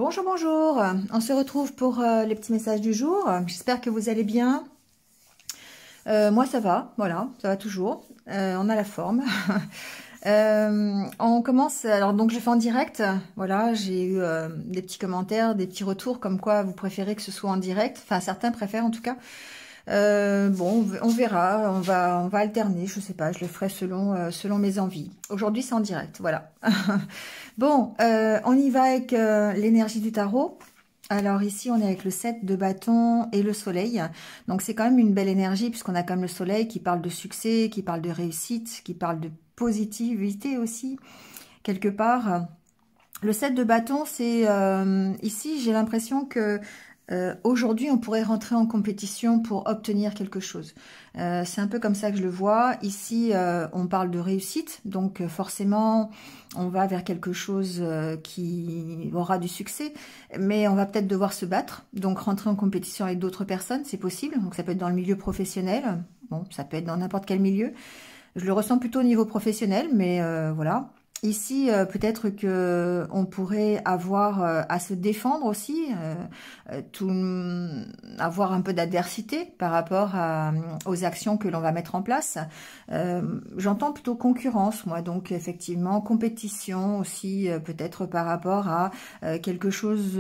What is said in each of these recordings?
Bonjour, bonjour. On se retrouve pour les petits messages du jour. J'espère que vous allez bien. Moi, ça va. Voilà, ça va toujours. On a la forme. On commence. Alors, donc, je fais en direct. Voilà, j'ai eu des petits commentaires, des petits retours comme quoi vous préférez que ce soit en direct. Enfin, certains préfèrent en tout cas. Bon, on verra. On va alterner. Je sais pas. Je le ferai selon mes envies. Aujourd'hui, c'est en direct. Voilà. Bon, on y va avec l'énergie du tarot. Alors ici, on est avec le 7 de bâton et le soleil. Donc c'est quand même une belle énergie puisqu'on a quand même le soleil qui parle de succès, qui parle de réussite, qui parle de positivité aussi, quelque part. Le 7 de bâton, c'est ici, j'ai l'impression que aujourd'hui, on pourrait rentrer en compétition pour obtenir quelque chose. C'est un peu comme ça que je le vois. Ici, on parle de réussite, donc forcément, on va vers quelque chose qui aura du succès, mais on va peut-être devoir se battre, donc rentrer en compétition avec d'autres personnes, c'est possible. Donc ça peut être dans le milieu professionnel, bon, ça peut être dans n'importe quel milieu. Je le ressens plutôt au niveau professionnel, mais voilà. Ici, peut-être que on pourrait avoir à se défendre aussi, avoir un peu d'adversité par rapport aux actions que l'on va mettre en place. J'entends plutôt concurrence, moi, donc effectivement compétition aussi, peut-être par rapport à quelque chose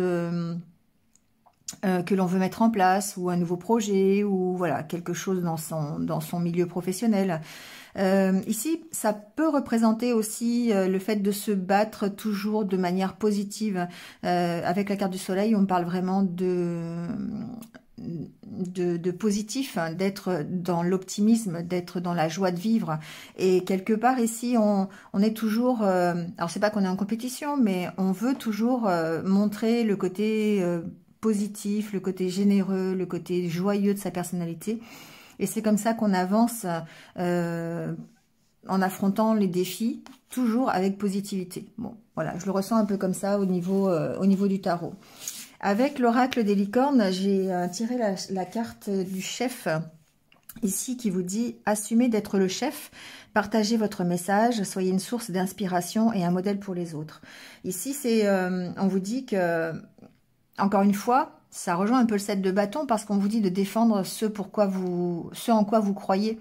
que l'on veut mettre en place, ou un nouveau projet, ou voilà, quelque chose dans son milieu professionnel. Ici, ça peut représenter aussi le fait de se battre toujours de manière positive. Avec la carte du soleil, on parle vraiment de positif, hein, d'être dans l'optimisme, d'être dans la joie de vivre. Et quelque part ici, on est toujours... alors c'est pas qu'on est en compétition, mais on veut toujours montrer le côté positif, le côté généreux, le côté joyeux de sa personnalité. Et c'est comme ça qu'on avance en affrontant les défis, toujours avec positivité. Bon, voilà, je le ressens un peu comme ça au niveau du tarot. Avec l'oracle des licornes, j'ai tiré la carte du chef, ici, qui vous dit « Assumez d'être le chef, partagez votre message, soyez une source d'inspiration et un modèle pour les autres. » Ici, on vous dit que, encore une fois, ça rejoint un peu le 7 de bâton parce qu'on vous dit de défendre ce en quoi vous croyez,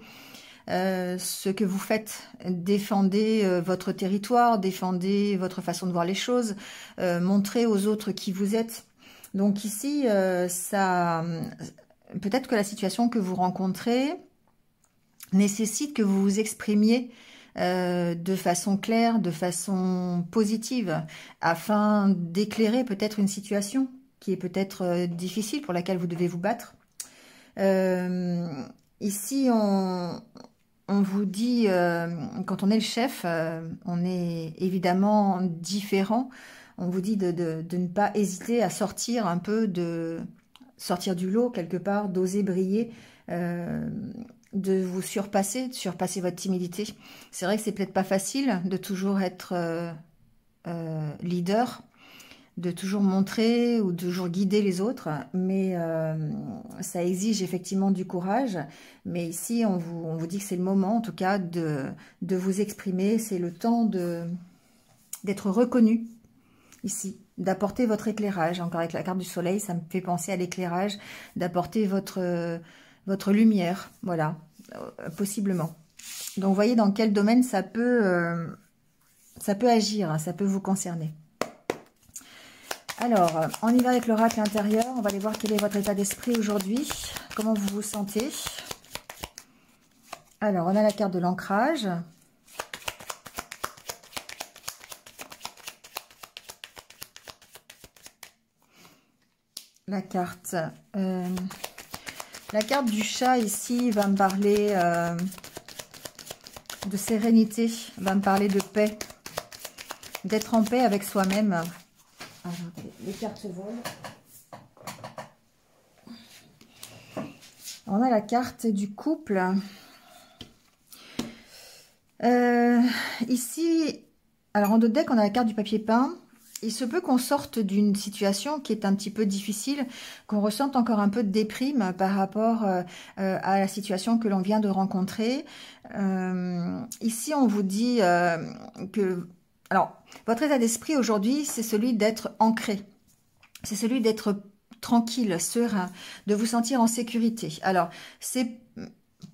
ce que vous faites. Défendez votre territoire, défendez votre façon de voir les choses, montrez aux autres qui vous êtes. Donc ici, peut-être que la situation que vous rencontrez nécessite que vous vous exprimiez de façon claire, de façon positive, afin d'éclairer peut-être une situation qui est peut-être difficile, pour laquelle vous devez vous battre. Ici, on vous dit, quand on est le chef, on est évidemment différent. On vous dit de ne pas hésiter à sortir un peu, sortir du lot quelque part, d'oser briller, de vous surpasser, de surpasser votre timidité. C'est vrai que c'est peut-être pas facile de toujours être leader, de toujours montrer ou de toujours guider les autres, mais ça exige effectivement du courage. Mais ici, on vous dit que c'est le moment, en tout cas, de vous exprimer. C'est le temps d'être reconnu, ici, d'apporter votre éclairage. Encore avec la carte du soleil, ça me fait penser à l'éclairage, d'apporter votre lumière, voilà, possiblement. Donc, vous voyez dans quel domaine ça peut agir, hein, ça peut vous concerner. Alors, on y va avec l'oracle intérieur. On va aller voir quel est votre état d'esprit aujourd'hui. Comment vous vous sentez? Alors, on a la carte de l'ancrage. La carte du chat ici va me parler de sérénité, va me parler de paix, d'être en paix avec soi-même. Alors, les cartes se volent. On a la carte du couple. Ici, alors en dos de deck, on a la carte du papier peint. Il se peut qu'on sorte d'une situation qui est un petit peu difficile, qu'on ressente encore un peu de déprime par rapport à la situation que l'on vient de rencontrer. Ici, on vous dit que... Alors, votre état d'esprit aujourd'hui, c'est celui d'être ancré. c'est celui d'être tranquille, serein, de vous sentir en sécurité. Alors, c'est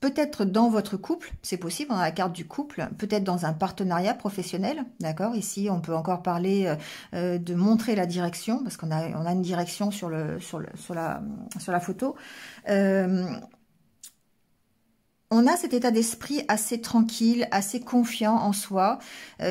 peut-être dans votre couple, c'est possible, on a la carte du couple, peut-être dans un partenariat professionnel, d'accord? Ici, on peut encore parler de montrer la direction, parce on a une direction sur la photo. On a cet état d'esprit assez tranquille, assez confiant en soi,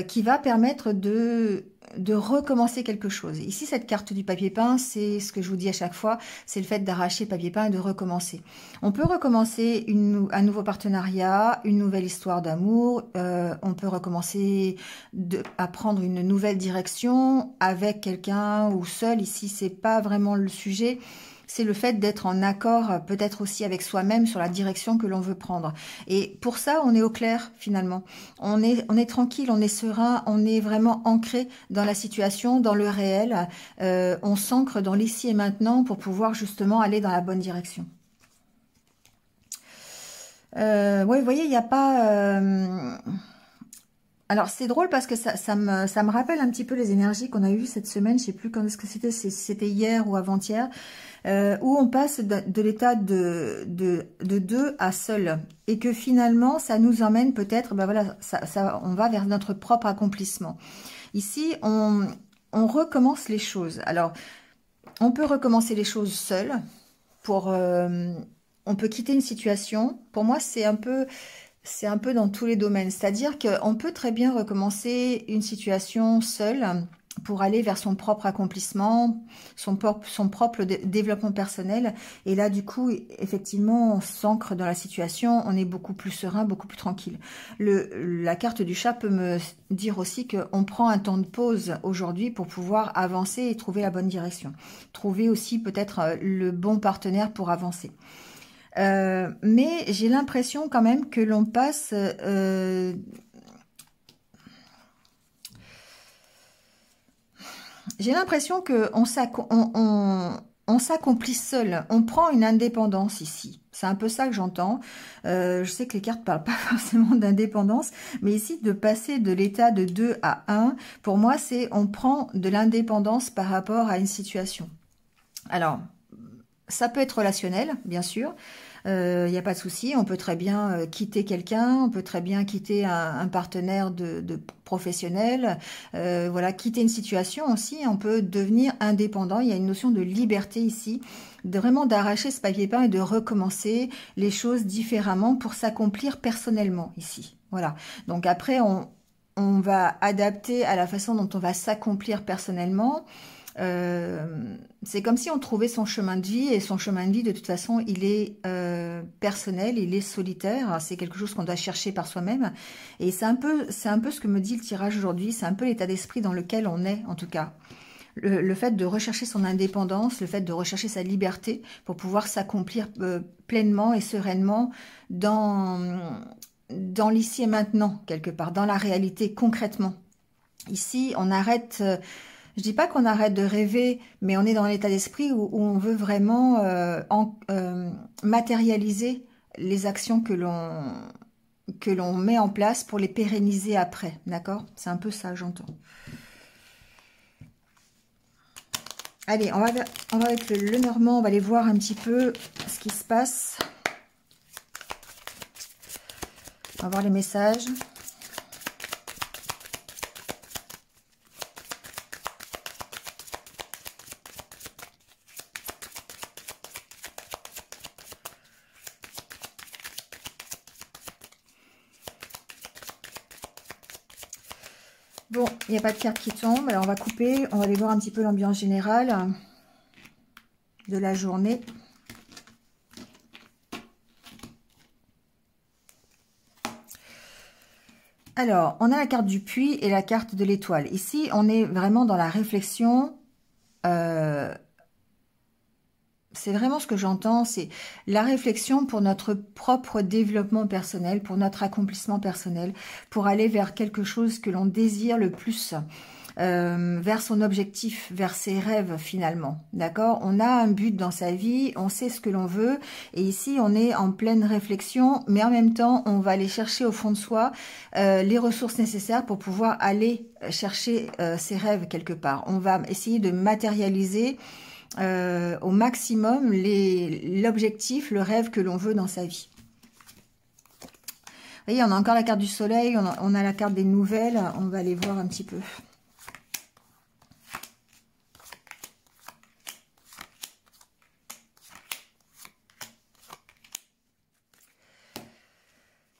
qui va permettre de recommencer quelque chose. Ici, cette carte du papier peint, c'est ce que je vous dis à chaque fois, c'est le fait d'arracher le papier peint et de recommencer. On peut recommencer un nouveau partenariat, une nouvelle histoire d'amour, on peut recommencer à prendre une nouvelle direction avec quelqu'un ou seul. Ici, c'est pas vraiment le sujet. C'est le fait d'être en accord peut-être aussi avec soi-même sur la direction que l'on veut prendre. Et pour ça, on est au clair finalement. On est tranquille, on est serein, on est vraiment ancré dans la situation, dans le réel. On s'ancre dans l'ici et maintenant pour pouvoir justement aller dans la bonne direction. Ouais, vous voyez, il n'y a pas... Alors c'est drôle parce que ça me rappelle un petit peu les énergies qu'on a eues cette semaine, je sais plus quand est-ce que c'était, si c'était hier ou avant-hier, où on passe de l'état de deux à seul, et que finalement ça nous emmène peut-être, ben voilà, on va vers notre propre accomplissement. Ici, on recommence les choses. Alors, on peut recommencer les choses seul, on peut quitter une situation. Pour moi, c'est un peu dans tous les domaines. C'est-à-dire qu'on peut très bien recommencer une situation seule pour aller vers son propre accomplissement, son propre développement personnel. Et là, du coup, effectivement, on s'ancre dans la situation, on est beaucoup plus serein, beaucoup plus tranquille. La carte du chat peut me dire aussi qu'on prend un temps de pause aujourd'hui pour pouvoir avancer et trouver la bonne direction. Trouver aussi peut-être le bon partenaire pour avancer. Mais j'ai l'impression quand même que l'on passe... j'ai l'impression qu'on s'accomplit seul. On prend une indépendance ici. C'est un peu ça que j'entends. Je sais que les cartes ne parlent pas forcément d'indépendance, mais ici, de passer de l'état de 2 à 1, pour moi, c'est on prend de l'indépendance par rapport à une situation. Alors, ça peut être relationnel, bien sûr. Il n'y a pas de souci, on peut très bien quitter quelqu'un, on peut très bien quitter un partenaire de professionnel, voilà, quitter une situation aussi, on peut devenir indépendant. Il y a une notion de liberté ici, vraiment d'arracher ce papier peint et de recommencer les choses différemment pour s'accomplir personnellement ici. Voilà, donc après on va adapter à la façon dont on va s'accomplir personnellement. C'est comme si on trouvait son chemin de vie, et son chemin de vie de toute façon il est personnel, il est solitaire, c'est quelque chose qu'on doit chercher par soi-même, et c'est un peu ce que me dit le tirage aujourd'hui, c'est un peu l'état d'esprit dans lequel on est en tout cas. Le fait de rechercher son indépendance, le fait de rechercher sa liberté pour pouvoir s'accomplir pleinement et sereinement dans l'ici et maintenant, quelque part, dans la réalité concrètement. Ici, on arrête... je dis pas qu'on arrête de rêver, mais on est dans l'état d'esprit où on veut vraiment matérialiser les actions que l'on met en place pour les pérenniser après, d'accord? C'est un peu ça, j'entends. Allez, on va avec le Normand, on va aller voir un petit peu ce qui se passe. On va voir les messages. Bon, il n'y a pas de carte qui tombe, alors on va couper, on va aller voir un petit peu l'ambiance générale de la journée. Alors, on a la carte du puits et la carte de l'étoile. Ici, on est vraiment dans la réflexion. C'est vraiment ce que j'entends, c'est la réflexion pour notre propre développement personnel, pour notre accomplissement personnel, pour aller vers quelque chose que l'on désire le plus. vers son objectif, vers ses rêves finalement, d'accord? On a un but dans sa vie, on sait ce que l'on veut, et ici on est en pleine réflexion, mais en même temps on va aller chercher au fond de soi les ressources nécessaires pour pouvoir aller chercher ses rêves quelque part. On va essayer de matérialiser au maximum l'objectif, le rêve que l'on veut dans sa vie. Vous voyez, on a encore la carte du soleil, on a la carte des nouvelles, on va aller voir un petit peu.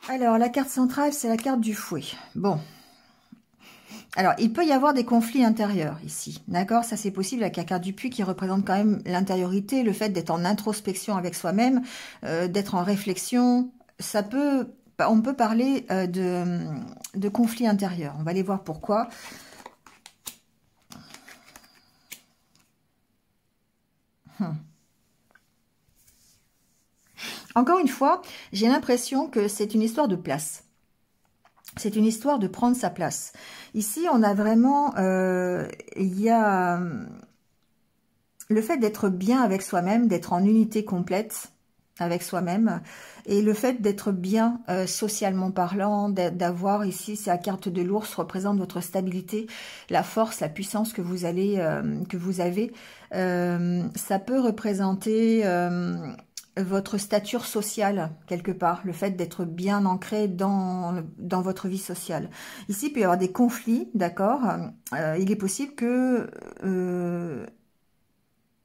Alors, la carte centrale, c'est la carte du fouet. Bon. Alors, il peut y avoir des conflits intérieurs ici, d'accord? Ça, c'est possible avec la carte du puits qui représente quand même l'intériorité, le fait d'être en introspection avec soi-même, d'être en réflexion. Ça peut... On peut parler de conflits intérieurs. On va aller voir pourquoi. Encore une fois, j'ai l'impression que c'est une histoire de place. C'est une histoire de prendre sa place. Ici, on a vraiment... il y a le fait d'être bien avec soi-même, d'être en unité complète avec soi-même, et le fait d'être bien socialement parlant, d'avoir ici, c'est la carte de l'ours, représente votre stabilité, la force, la puissance que vous avez. Ça peut représenter votre stature sociale, quelque part, le fait d'être bien ancré dans votre vie sociale. Ici, il peut y avoir des conflits, d'accord. Il est possible que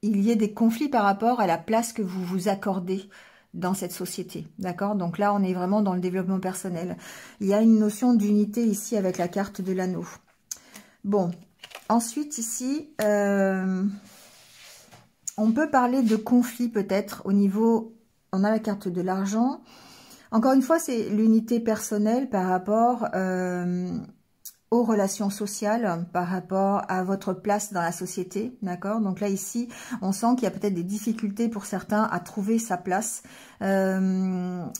il y ait des conflits par rapport à la place que vous vous accordez dans cette société, d'accord? Donc là, on est vraiment dans le développement personnel. Il y a une notion d'unité ici avec la carte de l'anneau. Bon, ensuite ici, on peut parler de conflits peut-être au niveau... On a la carte de l'argent. Encore une fois, c'est l'unité personnelle par rapport... aux relations sociales, par rapport à votre place dans la société, d'accord? Donc là, ici, on sent qu'il y a peut-être des difficultés pour certains à trouver sa place parmi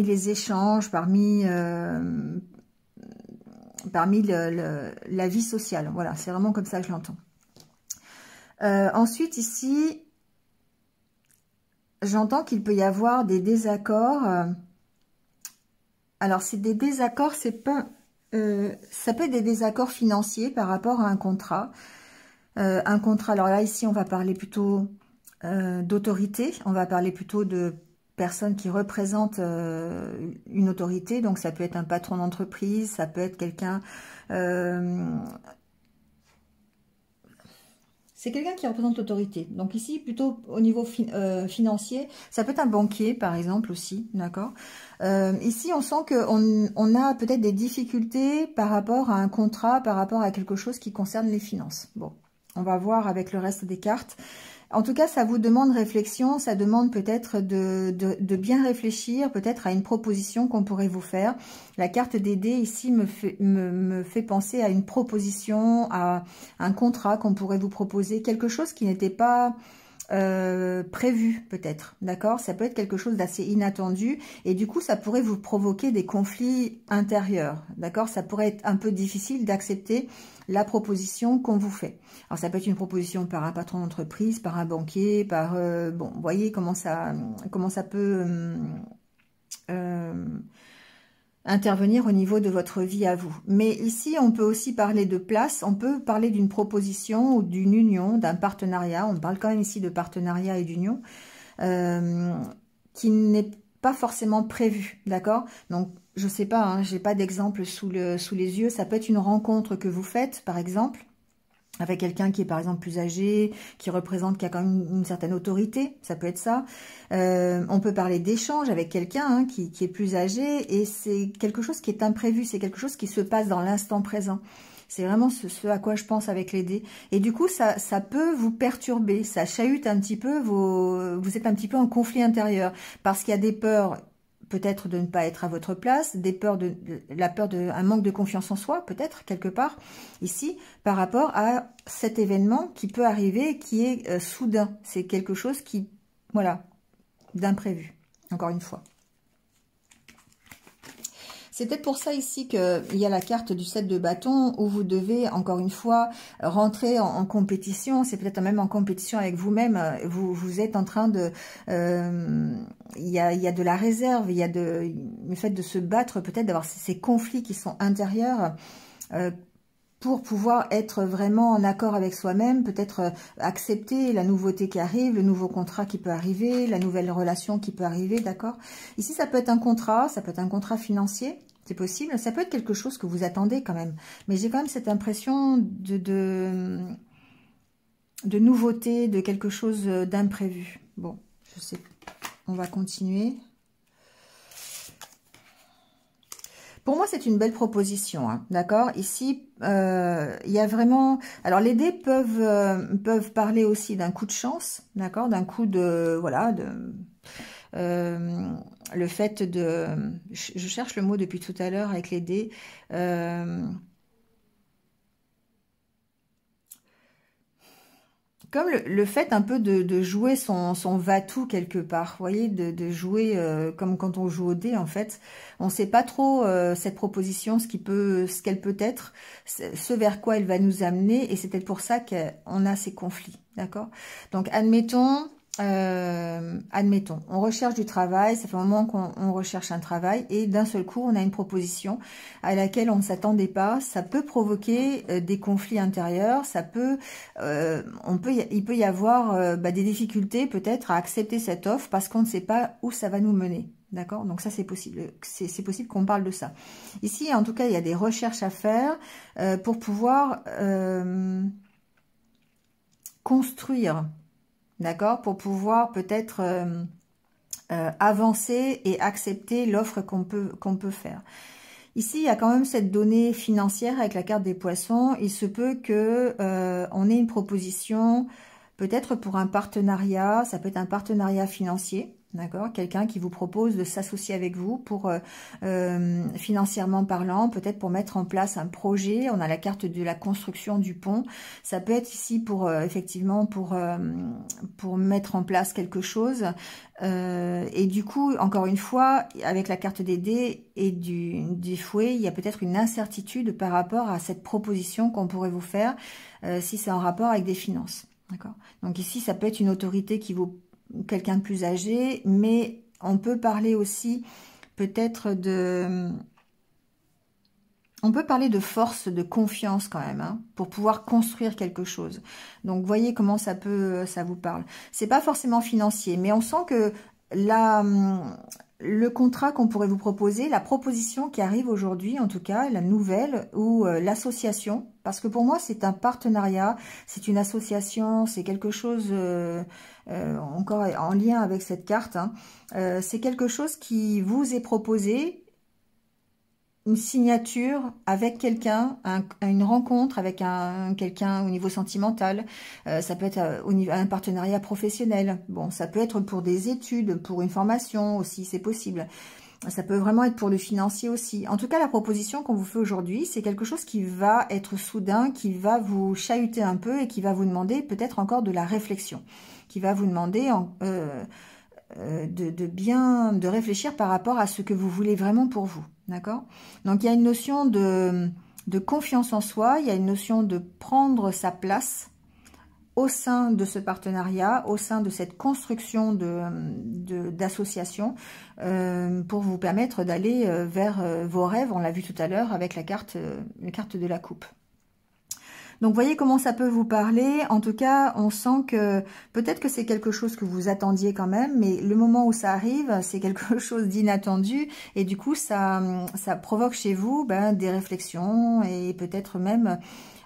les échanges, parmi la vie sociale. Voilà, c'est vraiment comme ça que je l'entends. Ensuite, ici, j'entends qu'il peut y avoir des désaccords. Alors, c'est des désaccords, c'est pas... ça peut être des désaccords financiers par rapport à un contrat. Alors là, ici, on va parler plutôt d'autorité. On va parler plutôt de personnes qui représentent une autorité. Donc, ça peut être un patron d'entreprise, ça peut être quelqu'un... c'est quelqu'un qui représente l'autorité. Donc ici, plutôt au niveau financier, ça peut être un banquier, par exemple, aussi, d'accord. Ici, on sent qu'on a peut-être des difficultés par rapport à un contrat, par rapport à quelque chose qui concerne les finances. Bon, on va voir avec le reste des cartes. En tout cas, ça vous demande réflexion, ça demande peut-être de bien réfléchir, peut-être à une proposition qu'on pourrait vous faire. La carte des dés ici me fait penser à une proposition, à un contrat qu'on pourrait vous proposer, quelque chose qui n'était pas prévu peut-être, d'accord? Ça peut être quelque chose d'assez inattendu et du coup, ça pourrait vous provoquer des conflits intérieurs, d'accord? Ça pourrait être un peu difficile d'accepter la proposition qu'on vous fait. Alors, ça peut être une proposition par un patron d'entreprise, par un banquier, par... bon, vous voyez comment ça peut intervenir au niveau de votre vie à vous. Mais ici, on peut aussi parler de place, on peut parler d'une proposition ou d'une union, d'un partenariat. On parle quand même ici de partenariat et d'union qui n'est pas forcément prévu, d'accord? Donc, je sais pas, hein, j'ai pas d'exemple sous les yeux. Ça peut être une rencontre que vous faites, par exemple, avec quelqu'un qui est par exemple plus âgé, qui a quand même une certaine autorité, ça peut être ça. On peut parler d'échange avec quelqu'un hein, qui est plus âgé, et c'est quelque chose qui est imprévu, c'est quelque chose qui se passe dans l'instant présent. C'est vraiment ce à quoi je pense avec les dés. Et du coup, ça peut vous perturber, ça chahute un petit peu, vous êtes un petit peu en conflit intérieur, parce qu'il y a des peurs, peut-être de ne pas être à votre place, des peurs la peur d'un manque de confiance en soi, peut-être, quelque part, ici, par rapport à cet événement qui peut arriver, qui est soudain. C'est quelque chose qui, voilà, d'imprévu, encore une fois. C'est peut-être pour ça ici qu'il y a la carte du 7 de bâton où vous devez, encore une fois, rentrer en compétition. C'est peut-être même en compétition avec vous-même. Vous êtes en train de... il y a de la réserve, il y a le fait de se battre, peut-être d'avoir ces conflits qui sont intérieurs pour pouvoir être vraiment en accord avec soi-même, peut-être accepter la nouveauté qui arrive, le nouveau contrat qui peut arriver, la nouvelle relation qui peut arriver, d'accord? Ici, ça peut être un contrat, ça peut être un contrat financier, c'est possible, ça peut être quelque chose que vous attendez quand même. Mais j'ai quand même cette impression de nouveauté, de quelque chose d'imprévu. Bon, je sais, on va continuer. Pour moi, c'est une belle proposition, hein, d'accord? Ici, il y a vraiment... Alors, les dés peuvent parler aussi d'un coup de chance, d'accord? D'un coup de... Voilà, le fait de... Je cherche le mot depuis tout à l'heure avec les dés. Comme le fait un peu de jouer son va-tout quelque part, vous voyez, de jouer comme quand on joue au dé en fait. On ne sait pas trop cette proposition, ce qu'elle peut être, ce vers quoi elle va nous amener, et c'est peut-être pour ça qu'on a ces conflits, d'accord? Donc admettons, on recherche du travail, ça fait un moment qu'on recherche un travail, et d'un seul coup on a une proposition à laquelle on ne s'attendait pas. Ça peut provoquer des conflits intérieurs, ça peut, il peut y avoir des difficultés peut-être à accepter cette offre parce qu'on ne sait pas où ça va nous mener. D'accord? Donc ça c'est possible, c'est possible qu'on parle de ça. Ici en tout cas il y a des recherches à faire pour pouvoir construire. D'accord? Pour pouvoir peut-être avancer et accepter l'offre qu'on peut faire. Ici, il y a quand même cette donnée financière avec la carte des poissons. Il se peut que on ait une proposition peut-être pour un partenariat. Ça peut être un partenariat financier. D'accord, quelqu'un qui vous propose de s'associer avec vous pour financièrement parlant, peut-être pour mettre en place un projet. On a la carte de la construction du pont. Ça peut être ici pour effectivement pour mettre en place quelque chose. Et du coup, encore une fois, avec la carte des dés et du fouet, il y a peut-être une incertitude par rapport à cette proposition qu'on pourrait vous faire si c'est en rapport avec des finances. D'accord. Donc ici, ça peut être une autorité qui vous quelqu'un de plus âgé, mais on peut parler aussi peut-être on peut parler de force, de confiance quand même, hein, pour pouvoir construire quelque chose. Donc, voyez comment ça vous parle. C'est pas forcément financier, mais on sent que le contrat qu'on pourrait vous proposer, la proposition qui arrive aujourd'hui, en tout cas, la nouvelle ou l'association, parce que pour moi, c'est un partenariat, c'est une association, c'est quelque chose, encore en lien avec cette carte, hein, c'est quelque chose qui vous est proposé, une signature avec quelqu'un, une rencontre avec quelqu'un au niveau sentimental, ça peut être au niveau un partenariat professionnel, bon, ça peut être pour des études, pour une formation aussi, c'est possible. Ça peut vraiment être pour le financier aussi. En tout cas, la proposition qu'on vous fait aujourd'hui, c'est quelque chose qui va être soudain, qui va vous chahuter un peu et qui va vous demander peut-être encore de la réflexion, qui va vous demander de réfléchir par rapport à ce que vous voulez vraiment pour vous. D'accord? Donc, il y a une notion de confiance en soi, il y a une notion de prendre sa place au sein de ce partenariat, au sein de cette construction d'association pour vous permettre d'aller vers vos rêves. On l'a vu tout à l'heure avec la carte de la coupe. Donc, voyez comment ça peut vous parler. En tout cas, on sent que peut-être que c'est quelque chose que vous attendiez quand même, mais le moment où ça arrive, c'est quelque chose d'inattendu. Et du coup, ça provoque chez vous des réflexions et peut-être même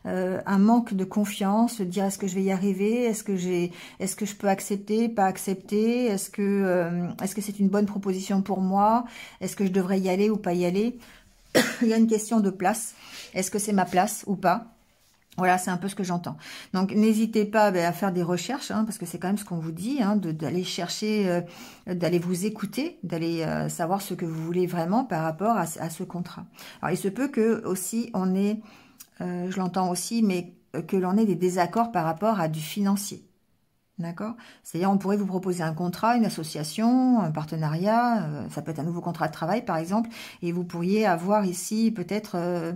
un manque de confiance, de dire est-ce que je vais y arriver, est-ce que je peux accepter, pas accepter, est-ce que c'est une bonne proposition pour moi, est-ce que je devrais y aller ou pas y aller. Il y a une question de place. Est-ce que c'est ma place ou pas? Voilà, c'est un peu ce que j'entends. Donc, n'hésitez pas à faire des recherches, hein, parce que c'est quand même ce qu'on vous dit, hein, d'aller chercher, d'aller vous écouter, d'aller savoir ce que vous voulez vraiment par rapport à ce contrat. Alors, il se peut que aussi on ait, je l'entends aussi, mais que l'on ait des désaccords par rapport à du financier. D'accord? C'est-à-dire, on pourrait vous proposer un contrat, une association, un partenariat, ça peut être un nouveau contrat de travail, par exemple, et vous pourriez avoir ici peut-être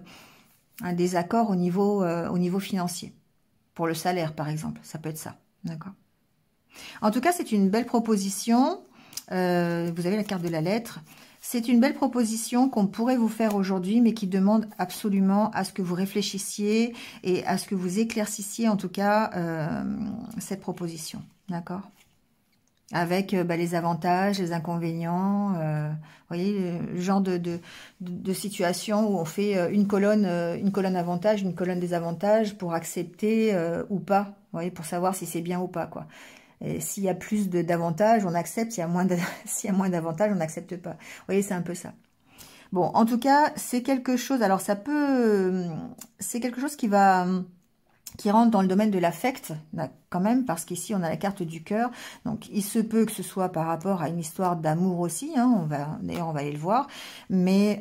un désaccord au niveau financier. Pour le salaire, par exemple, ça peut être ça. D'accord? En tout cas, c'est une belle proposition. Vous avez la carte de la lettre. C'est une belle proposition qu'on pourrait vous faire aujourd'hui, mais qui demande absolument à ce que vous réfléchissiez et à ce que vous éclaircissiez, en tout cas, cette proposition. D'accord? Avec les avantages, les inconvénients. Vous voyez, le genre de situation où on fait une colonne avantage, une colonne désavantage pour accepter ou pas. Vous voyez, pour savoir si c'est bien ou pas, quoi. S'il y a plus d'avantages, on accepte. S'il y a moins d'avantages, on n'accepte pas. Vous voyez, c'est un peu ça. Bon, en tout cas, c'est quelque chose... Alors, c'est quelque chose qui rentre dans le domaine de l'affect, quand même, parce qu'ici, on a la carte du cœur. Donc, il se peut que ce soit par rapport à une histoire d'amour aussi. Hein, d'ailleurs, on va aller le voir. Mais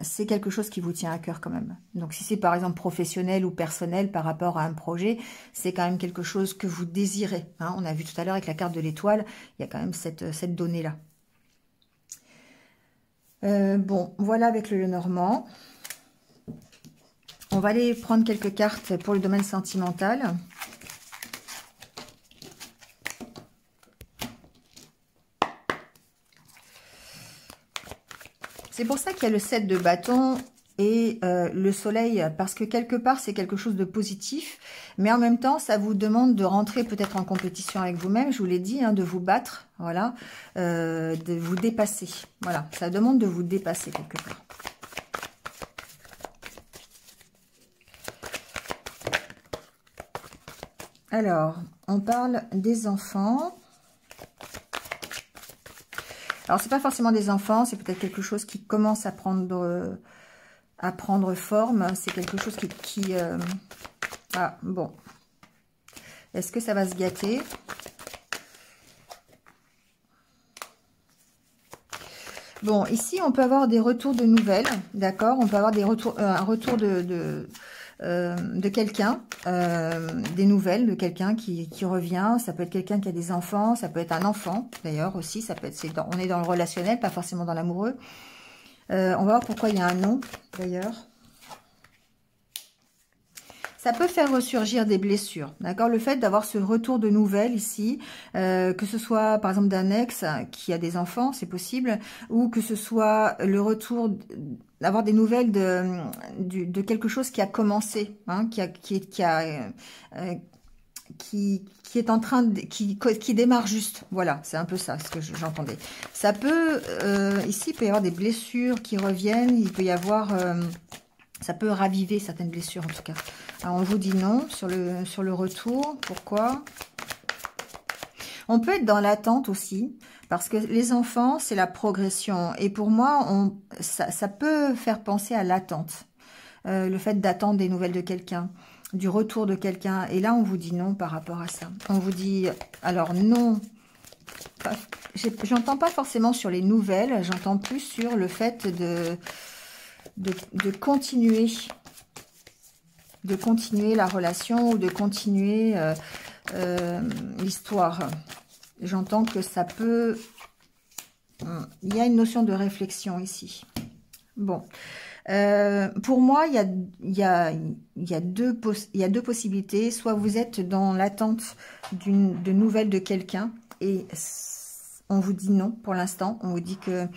c'est quelque chose qui vous tient à cœur quand même. Donc, si c'est par exemple professionnel ou personnel par rapport à un projet, c'est quand même quelque chose que vous désirez. Hein. On a vu tout à l'heure avec la carte de l'étoile, il y a quand même cette donnée-là. Bon, voilà avec le Lenormand. On va aller prendre quelques cartes pour le domaine sentimental. C'est pour ça qu'il y a le 7 de bâton et le soleil, parce que quelque part, c'est quelque chose de positif, mais en même temps, ça vous demande de rentrer peut-être en compétition avec vous-même, je vous l'ai dit, hein, de vous battre, voilà, de vous dépasser. Voilà, ça demande de vous dépasser quelque part. Alors, on parle des enfants. Alors, c'est pas forcément des enfants, c'est peut-être quelque chose qui commence à prendre forme. C'est quelque chose qui ah, bon. Est-ce que ça va se gâter? Bon, ici, on peut avoir des retours de nouvelles, d'accord? On peut avoir un retour de quelqu'un, des nouvelles de quelqu'un qui revient. Ça peut être quelqu'un qui a des enfants, ça peut être un enfant d'ailleurs aussi. Ça peut être, on est dans le relationnel, pas forcément dans l'amoureux. On va voir pourquoi il y a un non d'ailleurs. Ça peut faire ressurgir des blessures, d'accord? Le fait d'avoir ce retour de nouvelles ici, que ce soit par exemple d'un ex qui a des enfants, c'est possible, ou que ce soit le retour d'avoir des nouvelles de quelque chose qui a commencé, hein, qui est en train qui démarre juste. Voilà, c'est un peu ça ce que j'entendais. Ça peut ici, il peut y avoir des blessures qui reviennent, il peut y avoir ça peut raviver certaines blessures en tout cas. Alors on vous dit non sur le retour. Pourquoi? On peut être dans l'attente aussi, parce que les enfants, c'est la progression. Et pour moi, ça peut faire penser à l'attente. Le fait d'attendre des nouvelles de quelqu'un, du retour de quelqu'un. Et là, on vous dit non par rapport à ça. On vous dit, alors non, j'entends pas forcément sur les nouvelles, j'entends plus sur le fait de continuer la relation ou de continuer l'histoire. J'entends que ça peut... Il y a une notion de réflexion ici. Bon. Pour moi, il y a deux possibilités. Soit vous êtes dans l'attente de nouvelles de quelqu'un et on vous dit non pour l'instant. On vous dit que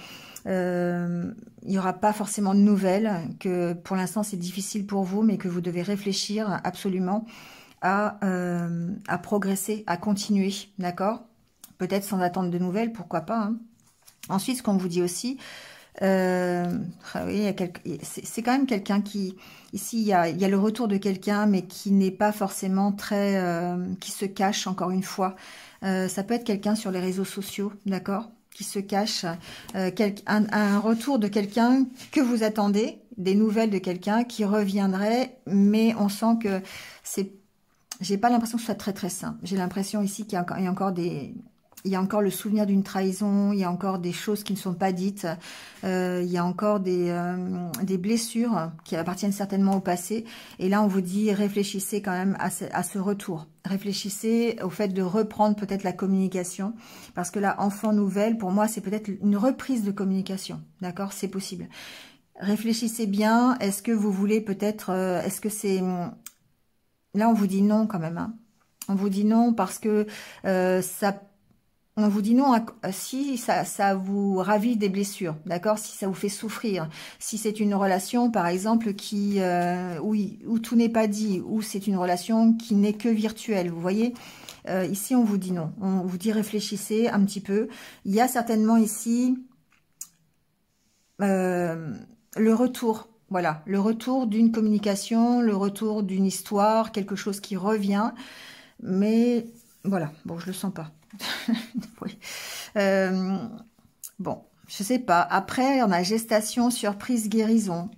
il n'y aura pas forcément de nouvelles, que pour l'instant c'est difficile pour vous, mais que vous devez réfléchir absolument à progresser, à continuer, d'accord? Peut-être sans attendre de nouvelles, pourquoi pas, hein. Ensuite, ce qu'on vous dit aussi, oui, c'est quand même quelqu'un qui... Ici, il y a le retour de quelqu'un, mais qui n'est pas forcément très... qui se cache, encore une fois. Ça peut être quelqu'un sur les réseaux sociaux, d'accord? Qui se cache. Un retour de quelqu'un que vous attendez, des nouvelles de quelqu'un qui reviendrait, mais on sent que c'est... J'ai pas l'impression que ce soit très très sain. J'ai l'impression ici qu'il y a encore des il y a encore le souvenir d'une trahison, il y a encore des choses qui ne sont pas dites, il y a encore des blessures qui appartiennent certainement au passé. Et là, on vous dit, réfléchissez quand même à ce retour. Réfléchissez au fait de reprendre peut-être la communication. Parce que là, enfant nouvelle, pour moi, c'est peut-être une reprise de communication. D'accord? C'est possible. Réfléchissez bien. Est-ce que vous voulez peut-être... est-ce que c'est... Là, on vous dit non quand même. Hein. On vous dit non parce que ça... On vous dit non si ça vous ravit des blessures, d'accord? Si ça vous fait souffrir, si c'est une relation, par exemple, où tout n'est pas dit, où c'est une relation qui n'est que virtuelle, vous voyez? Ici, on vous dit non. On vous dit réfléchissez un petit peu. Il y a certainement ici le retour, voilà, le retour d'une communication, le retour d'une histoire, quelque chose qui revient, mais voilà, bon, je le sens pas. Oui. Bon, je sais pas. Après, on a gestation, surprise, guérison.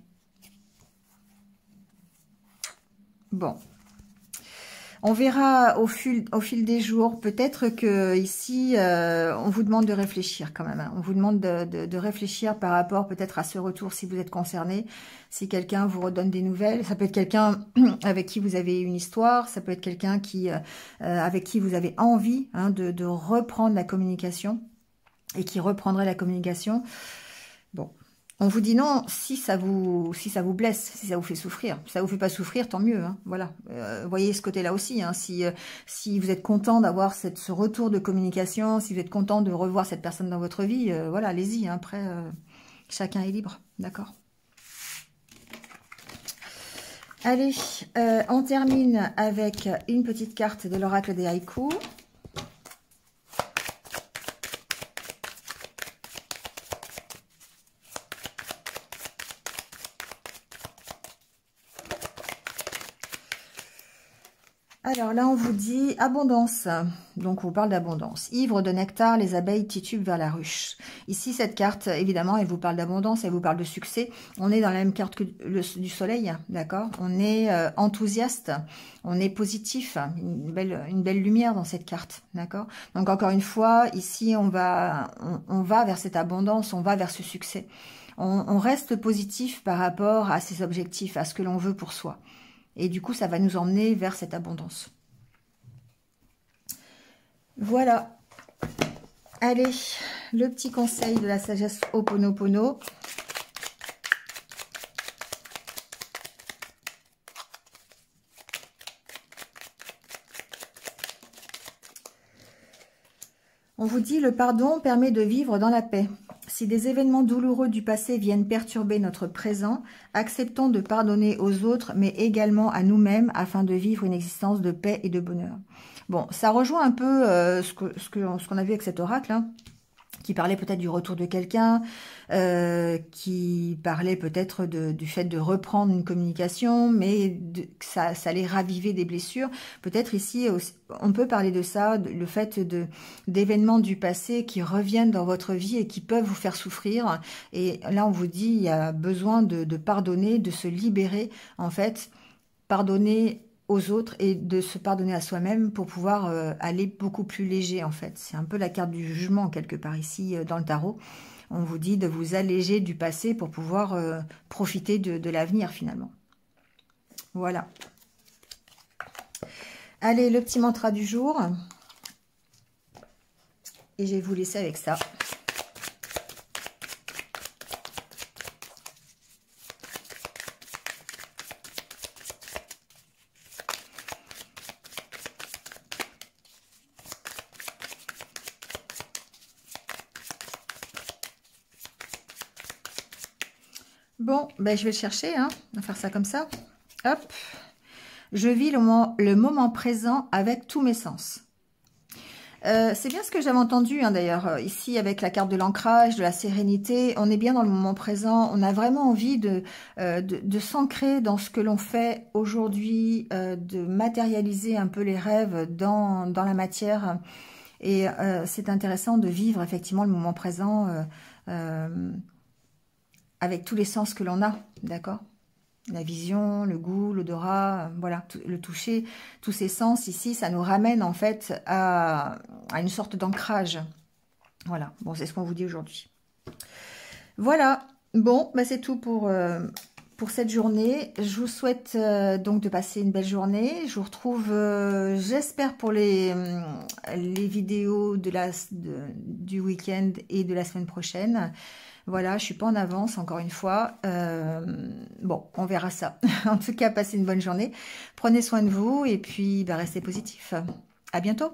Bon. On verra au fil des jours. Peut-être que ici, on vous demande de réfléchir quand même. Hein. On vous demande de réfléchir par rapport peut-être à ce retour si vous êtes concerné. Si quelqu'un vous redonne des nouvelles, ça peut être quelqu'un avec qui vous avez une histoire, ça peut être quelqu'un avec qui vous avez envie hein, de reprendre la communication et qui reprendrait la communication. Bon. On vous dit non si ça vous blesse, si ça vous fait souffrir. Si ça vous fait pas souffrir, tant mieux. Hein, voilà. Voyez ce côté-là aussi. Hein, si vous êtes content d'avoir ce retour de communication, si vous êtes content de revoir cette personne dans votre vie, voilà, allez-y. Hein, après, chacun est libre. D'accord. Allez, on termine avec une petite carte de l'oracle des haïkus. Alors là, on vous dit abondance. Donc, on vous parle d'abondance. Ivre de nectar, les abeilles titubent vers la ruche. Ici, cette carte, évidemment, elle vous parle d'abondance, elle vous parle de succès. On est dans la même carte que du soleil, d'accord? On est enthousiaste, on est positif, une belle lumière dans cette carte, d'accord? Donc, encore une fois, ici, on va vers cette abondance, on va vers ce succès. On reste positif par rapport à ses objectifs, à ce que l'on veut pour soi. Et du coup, ça va nous emmener vers cette abondance. Voilà. Allez, le petit conseil de la sagesse Ho'oponopono. On vous dit, le pardon permet de vivre dans la paix. Si des événements douloureux du passé viennent perturber notre présent, acceptons de pardonner aux autres, mais également à nous-mêmes, afin de vivre une existence de paix et de bonheur. Bon, ça rejoint un peu ce qu'on a vu avec cet oracle, hein, qui parlait peut-être du retour de quelqu'un, qui parlait peut-être du fait de reprendre une communication, mais que ça allait raviver des blessures. Peut-être ici, on peut parler de ça, le fait d'événements du passé qui reviennent dans votre vie et qui peuvent vous faire souffrir. Et là, on vous dit, il y a besoin de pardonner, de se libérer, en fait, pardonner aux autres et de se pardonner à soi-même pour pouvoir aller beaucoup plus léger, en fait. C'est un peu la carte du jugement, quelque part, ici, dans le tarot. On vous dit de vous alléger du passé pour pouvoir profiter de l'avenir, finalement. Voilà. Allez, le petit mantra du jour. Et je vais vous laisser avec ça. Bon, ben je vais le chercher, hein. On va faire ça comme ça. Hop. Je vis le moment présent avec tous mes sens. C'est bien ce que j'avais entendu, hein, d'ailleurs, ici avec la carte de l'ancrage, de la sérénité. On est bien dans le moment présent. On a vraiment envie de s'ancrer dans ce que l'on fait aujourd'hui, de matérialiser un peu les rêves dans la matière. Et c'est intéressant de vivre effectivement le moment présent avec tous les sens que l'on a, d'accord? La vision, le goût, l'odorat, voilà, le toucher, tous ces sens ici, ça nous ramène en fait à à une sorte d'ancrage. Voilà, bon, c'est ce qu'on vous dit aujourd'hui. Voilà, bon, bah, c'est tout pour cette journée. Je vous souhaite donc de passer une belle journée. Je vous retrouve, j'espère, pour les vidéos du week-end et de la semaine prochaine. Voilà, je suis pas en avance, encore une fois. Bon, on verra ça. En tout cas, passez une bonne journée. Prenez soin de vous et puis bah, restez positifs. À bientôt.